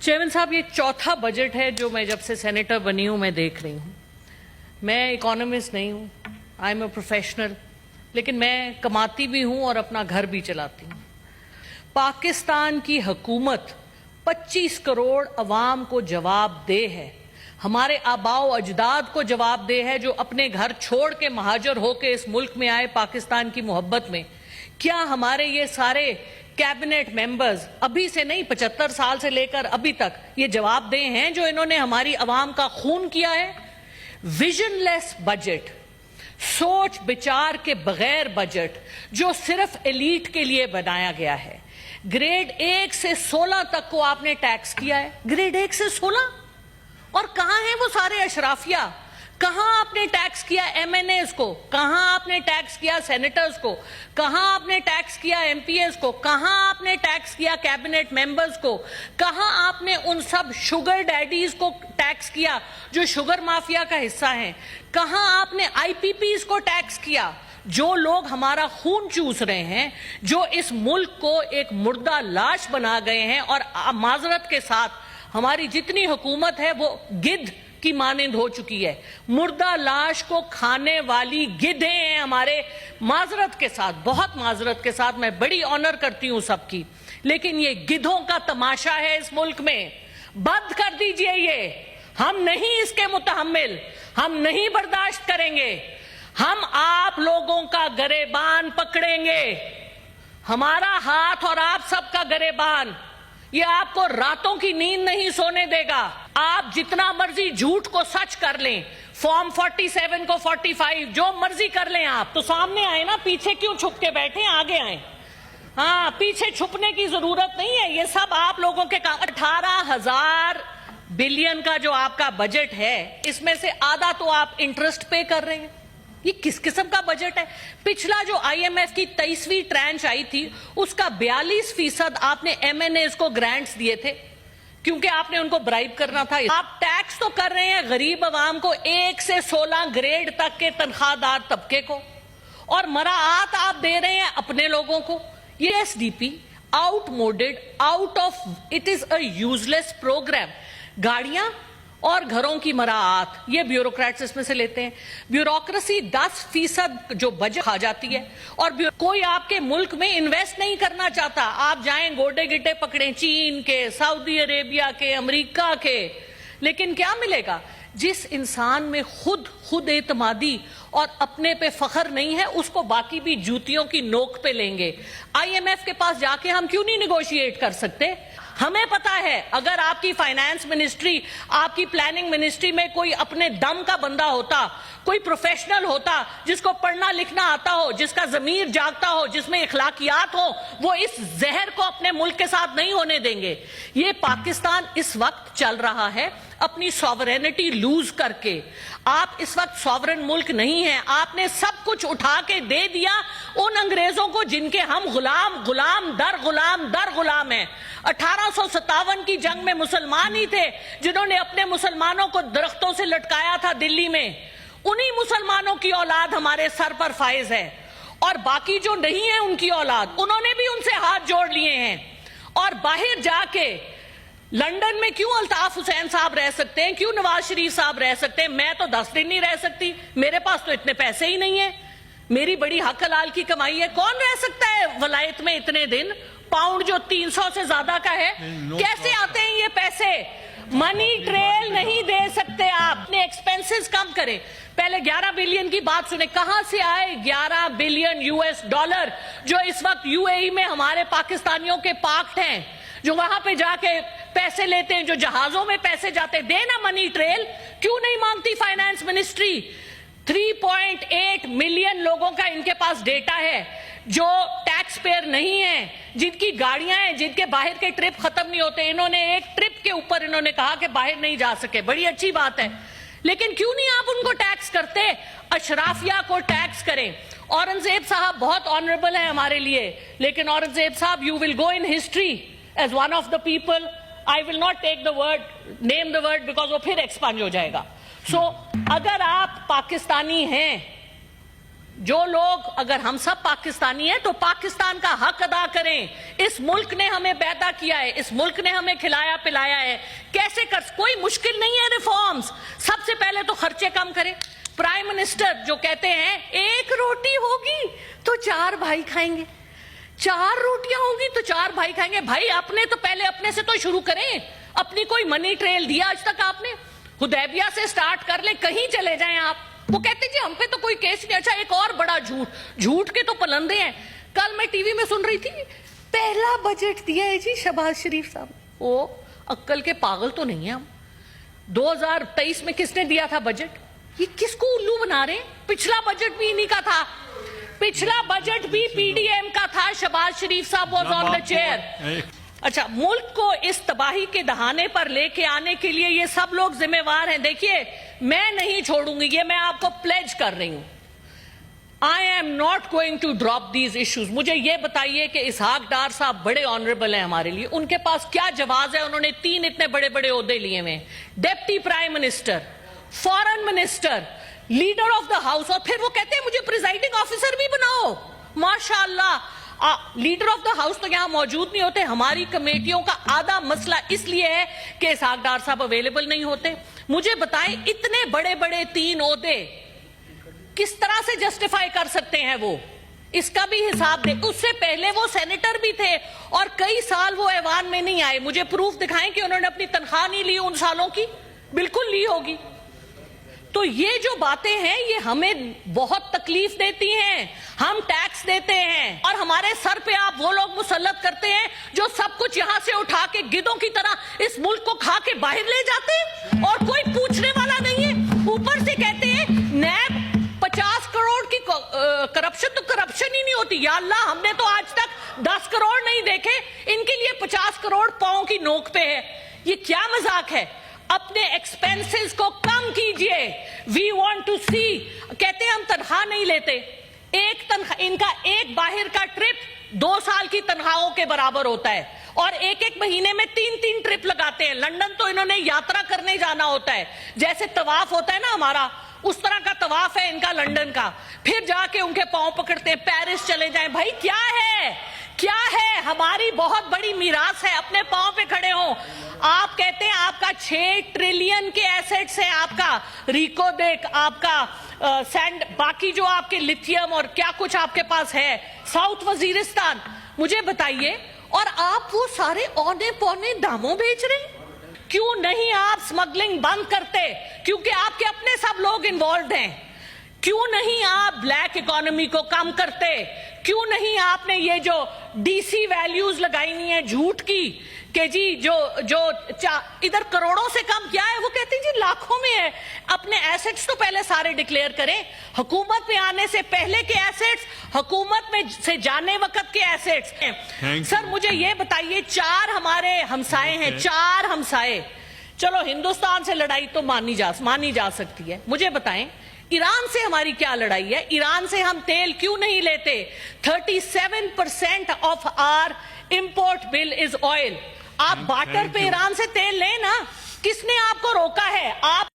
Chairman साहब, ये चौथा बजट है जो मैं जब से सेनेटर बनी हूं मैं देख रही हूं। मैं इकोनॉमिस्ट नहीं हूं, आई एम अ प्रोफेशनल, लेकिन मैं कमाती भी हूं और अपना घर भी चलाती हूं। पाकिस्तान की हुकूमत 25 करोड़ अवाम को जवाबदेह है, हमारे आबाओ अजदाद को जवाबदेह है, जो अपने घर छोड़ के महाजर होके इस मुल्क में आए पाकिस्तान की मोहब्बत में। क्या हमारे ये सारे कैबिनेट मेंबर्स अभी से नहीं, 75 साल से लेकर अभी तक ये जवाबदेह हैं जो इन्होंने हमारी अवाम का खून किया है? विजनलेस बजट, सोच विचार के बगैर बजट जो सिर्फ एलीट के लिए बनाया गया है। ग्रेड 1 से 16 तक को आपने टैक्स किया है, ग्रेड 1 से 16। और कहां है वो सारे अशराफिया? कहां आपने टैक्स किया एमएनएस को? कहां आपने टैक्स किया सेनेटर्स को? कहां आपने टैक्स किया एमपीएस को? कहां आपने टैक्स किया कैबिनेट मेंबर्स को? कहां आपने उन सब शुगर डैडीज को टैक्स किया जो शुगर माफिया का हिस्सा हैं? कहां आपने आईपीपीज को टैक्स किया, जो लोग हमारा खून चूस रहे हैं, जो इस मुल्क को एक मुर्दा लाश बना गए हैं? और माजरत के साथ हमारी जितनी हुकूमत है वो गिद्ध की मानिंद हो चुकी है। मुर्दा लाश को खाने वाली गिद्धे हैं हमारे, माजरत के साथ, बहुत माजरत के साथ। मैं बड़ी ऑनर करती हूं सबकी, लेकिन ये गिद्धों का तमाशा है इस मुल्क में। बंद कर दीजिए ये, हम नहीं इसके मुतहम्मिल, हम नहीं बर्दाश्त करेंगे। हम आप लोगों का गरेबान पकड़ेंगे, हमारा हाथ और आप सबका गरेबान, ये आपको रातों की नींद नहीं सोने देगा। आप जितना मर्जी झूठ को सच कर लें, फॉर्म 47 को 45, जो मर्जी कर लें। आप तो सामने आए ना, पीछे क्यों छुप के बैठे? आगे आए। हाँ, पीछे छुपने की जरूरत नहीं है, ये सब आप लोगों के काम। 18,000 बिलियन का जो आपका बजट है, इसमें से आधा तो आप इंटरेस्ट पे कर रहे हैं। ये किस किस्म का बजट है? पिछला जो आईएमएफ की 23वीं ट्रांच आई थी, उसका 42% आपने एमएनएस को ग्रांट्स दिए थे, क्योंकि आपने उनको ब्राइब करना था। आप टैक्स तो कर रहे हैं गरीब आवाम को, 1 से 16 ग्रेड तक के तनख्वाहदार तबके को, और मराआत आप दे रहे हैं अपने लोगों को। ये SDP outmoded, out of, it is a useless program. गाड़ियां और घरों की मराआत, ये ब्यूरोक्रेट्स इसमें से लेते हैं। ब्यूरोक्रेसी 10% जो बजट खा जाती है, और कोई आपके मुल्क में इन्वेस्ट नहीं करना चाहता। आप जाएं गोडे गिट्टे पकड़ें चीन के, सऊदी अरेबिया के, अमेरिका के, लेकिन क्या मिलेगा? जिस इंसान में खुद एतमादी और अपने पे फख्र नहीं है, उसको बाकी भी जूतियों की नोक पे लेंगे। आईएमएफ के पास जाके हम क्यों नहीं निगोशिएट कर सकते? हमें पता है, अगर आपकी फाइनेंस मिनिस्ट्री, आपकी प्लानिंग मिनिस्ट्री में कोई अपने दम का बंदा होता, कोई प्रोफेशनल होता, जिसको पढ़ना लिखना आता हो, जिसका जमीर जागता हो, जिसमें इखलाकियात हो, वो इस जहर को अपने मुल्क के साथ नहीं होने देंगे। ये पाकिस्तान इस वक्त चल रहा है अपनी सॉवरेनिटी लूज करके। आप इस वक्त सॉवरेन मुल्क नहीं है, आपने सब कुछ उठा के दे दिया उन अंग्रेजों को जिनके हम गुलाम दर गुलाम हैं। 1857 की जंग में मुसलमान ही थे जिन्होंने अपने मुसलमानों को दरख्तों से लटकाया था दिल्ली में। उन्हीं मुसलमानों की औलाद हमारे सर पर फाइज है, और बाकी जो नहीं है उनकी औलाद, उन्होंने भी उनसे हाथ जोड़ लिए हैं। और बाहर जाके लंदन में क्यों अल्ताफ हुसैन साहब रह सकते हैं, क्यों नवाज शरीफ साहब रह सकते हैं? मैं तो 10 दिन नहीं रह सकती, मेरे पास तो इतने पैसे ही नहीं है। मेरी बड़ी हक हलाल की कमाई है, कौन रह सकता है वलायत में इतने दिन? पाउंड जो 300 से ज्यादा का है, कैसे आते हैं ये पैसे? मनी ट्रेल नहीं दे सकते आप, अपने एक्सपेंसेस कम करें। पहले 11 बिलियन की बात सुने, कहां से आए 11 बिलियन यूएस डॉलर जो इस वक्त यूएई में हमारे पाकिस्तानियों के पार्क्ड हैं, जो वहां पे जाके पैसे लेते हैं, जो जहाजों में पैसे जाते हैं? देना मनी ट्रेल, क्यों नहीं मांगती फाइनेंस मिनिस्ट्री? 3.8 मिलियन लोगों का इनके पास डेटा है जो टैक्स पेयर नहीं है, जिनकी गाड़ियां हैं, जिनके बाहर के ट्रिप खत्म नहीं होते। इन्होंने एक ट्रिप के ऊपर इन्होंने कहा कि बाहर नहीं जा सके, बड़ी अच्छी बात है, लेकिन क्यों नहीं आप उनको टैक्स करते? अशराफिया को टैक्स करें। औरंगजेब साहब बहुत ऑनरेबल है हमारे लिए, लेकिन औरंगजेब साहब, you will go in history as one of the people, I will not take the word, name the word, because वो फिर एक्सपांड हो जाएगा। सो अगर आप पाकिस्तानी हैं, जो लोग अगर हम सब पाकिस्तानी हैं तो पाकिस्तान का हक अदा करें। इस मुल्क ने हमें पैदा किया है, इस मुल्क ने हमें खिलाया पिलाया है। कैसे कर, कोई मुश्किल नहीं है रिफॉर्म्स। सबसे पहले तो खर्चे कम करें। प्राइम मिनिस्टर जो कहते हैं एक रोटी होगी तो 4 भाई खाएंगे, 4 रोटियां होंगी तो 4 भाई खाएंगे। भाई अपने तो पहले अपने से तो शुरू करें। अपनी कोई मनी ट्रेल दिया आज तक आपने? हुदैबिया से स्टार्ट कर ले, कहीं चले जाएं आप। वो कहते जी हम पे तो कोई केस नहीं। अच्छा, एक और बड़ा झूठ के तो पलंदे हैं। कल मैं टीवी में सुन रही थी, पहला बजट दिया है जी शहबाज शरीफ साहब। ओ अक्कल के पागल तो नहीं है हम। 2023 में किसने दिया था बजट? ये किसको उल्लू बना रहे हैं? पिछला बजट भी इन्हीं का था, पिछला बजट भी पीडीएम का था। शहबाज शरीफ साहब वाज ऑन द चेयर। अच्छा, मुल्क को इस तबाही के दहाने पर लेके आने के लिए ये सब लोग जिम्मेवार हैं। देखिए, मैं नहीं छोड़ूंगी, ये मैं आपको प्लेज कर रही हूं। I am not going to drop these issues. मुझे ये बताइए कि इसहाक डार साहब बड़े ऑनरेबल हैं हमारे लिए, उनके पास क्या जवाब है? उन्होंने 3 इतने बड़े बड़े ओहदे लिए हुए, deputy prime minister, foreign minister, leader of the house, और फिर वो कहते हैं मुझे प्रिजाइडिंग ऑफिसर भी बनाओ। माशाअल्लाह, लीडर ऑफ द हाउस तो यहां मौजूद नहीं होते। हमारी कमेटियों का आधा मसला इसलिए है कि इसहाक डार साहब अवेलेबल नहीं होते। मुझे बताएं, इतने बड़े बड़े 3 ओहदे किस तरह से जस्टिफाई कर सकते हैं वो? इसका भी हिसाब दे। उससे पहले वो सेनेटर भी थे और कई साल वो ऐवान में नहीं आए। मुझे प्रूफ दिखाएं कि उन्होंने अपनी तनख्वाह नहीं ली उन सालों की। बिल्कुल ली होगी। तो ये जो बातें हैं ये हमें बहुत तकलीफ देती हैं। हम टैक्स देते हैं और हमारे सर पे आप वो लोग मुसल्लत करते हैं जो सब कुछ यहां से उठा के गिद्धों की तरह इस मुल्क को खा के बाहर ले जाते हैं और कोई पूछने वाला नहीं है। ऊपर से कहते हैं नैब 50 करोड़ की करप्शन, तो करप्शन ही नहीं होती। या अल्लाह, हमने तो आज तक 10 करोड़ नहीं देखे, इनके लिए 50 करोड़ पांव की नोक पे है। ये क्या मजाक है? अपने एक्सपेंसेस को कम कीजिए। वी वांट टू सी। कहते हैं हम तनख्वाह नहीं लेते। एक तनख्वाह, इनका एक बाहर का ट्रिप 2 साल की तनख्वाहों के बराबर होता है और एक महीने में 3 ट्रिप लगाते हैं। लंदन तो इन्होंने यात्रा करने जाना होता है, जैसे तवाफ होता है ना हमारा, उस तरह का तवाफ है इनका लंदन का। फिर जाके उनके पांव पकड़ते हैं, पेरिस चले जाएं। भाई क्या है, क्या है? हमारी बहुत बड़ी मीरास है, अपने पांव पे खड़े हो। आप कहते हैं आपका 6 ट्रिलियन के एसेट्स है, आपका रिको देख, आपका सैंड, बाकी जो आपके लिथियम और क्या कुछ आपके पास है, साउथ वजीरिस्तान। मुझे बताइए, और आप वो सारे औने पौने दामों बेच रहे हैं। क्यों नहीं आप स्मगलिंग बंद करते? क्योंकि आपके अपने सब लोग इन्वॉल्व हैं। क्यों नहीं आप ब्लैक इकोनॉमी को कम करते? क्यों नहीं आपने ये जो डीसी वैल्यूज लगाई हुई है झूठ की कि जी जो इधर करोड़ों से कम क्या है, वो कहते हैं जी लाखों में है। अपने एसेट्स तो पहले सारे डिक्लेयर करें। हुकूमत में आने से पहले के एसेट्स, हुकूमत में से जाने वक्त के एसेट्स हैं। सर मुझे ये बताइए, 4 हमारे हमसाए हैं, 4 हमसाए। चलो हिंदुस्तान से लड़ाई तो मानी जा सकती है। मुझे बताएं ईरान से हमारी क्या लड़ाई है? ईरान से हम तेल क्यों नहीं लेते? 37% of our import bill is oil. आप बार्टर पे ईरान से तेल लें ना, किसने आपको रोका है? आप